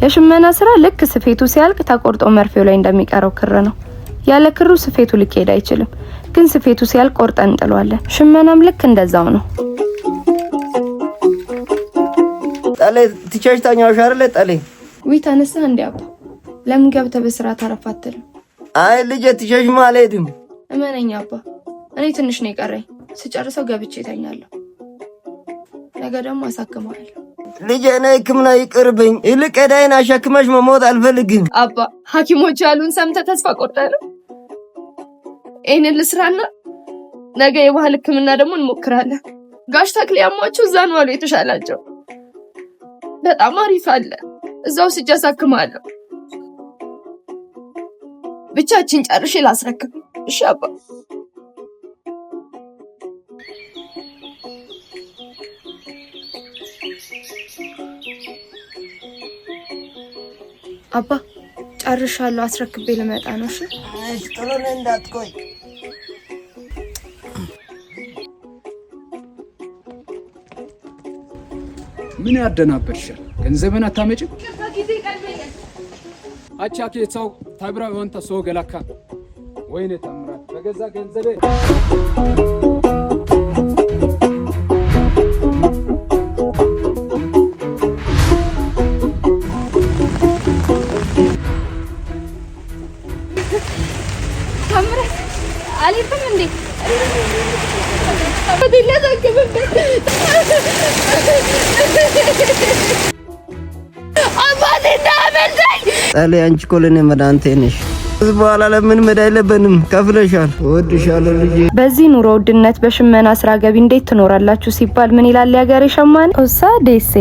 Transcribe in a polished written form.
የሽመና ስራ ልክ ስፌቱ ሲያልቅ ተቆርጦ መርፌው ላይ እንደሚቀረው ክር ነው። ያለ ክሩ ስፌቱ ሊሄድ አይችልም። ግን ስፌቱ ሲያልቅ ቆርጠን እንጥለዋለን። ሽመናም ልክ እንደዛው ነው። ጠሌ ትቸሽታኛው ሻርለ ጠሌ ወይ ተነሳ እንዴ አባ ለምን ገብተህ በስራ ታረፋተል? አይ ልጅ ትቸሽ ማለትም እመነኛ አባ እኔ ትንሽ ነው የቀረኝ። ስጨርሰው ገብቼ እተኛለሁ። ነገ ደግሞ አሳክማለሁ። ልጅ እኔ ህክምና ይቅርብኝ። ይልቅ ዳይና አሸክመሽ መሞት አልፈልግም። አባ ሐኪሞች ያሉን ሰምተህ ተስፋ ቆርጠህ ይሄን ልስራና ነገ የባህል ህክምና ደግሞ እንሞክራለን። ጋሽ ተክሌ ያሟቸው እዛ ነው አሉ የተሻላቸው። በጣም አሪፍ አለ። እዛው ስጃሳክማለሁ። ብቻችን ጨርሼ ላስረክብ። እሺ አባ። አባ ጨርሻለሁ። አስረክቤ ልመጣ ነው። እሺ እሺ ጥሩ ነው እንዳትቆይ። ምን ያደናበርሻል? ገንዘብን አታመጭም? አቻኪ ሰው ታብራ ወንተ ሰው ገላካ ወይኔ ታምራት በገዛ ገንዘቤ ታምራት አልይም እንዴ? አበደለ ዘገበበት ጠሌ አንቺ ኮለኔ መዳንቴ ነሽ። በኋላ ለምን መዳይ ለበንም ከፍለሻል። ወድሻለሁ ልጄ። በዚህ ኑሮ ውድነት በሽመና ስራ ገቢ እንዴት ትኖራላችሁ ሲባል ምን ይላል ያገሬ ሸማኔ? ኦሳ ዴሴ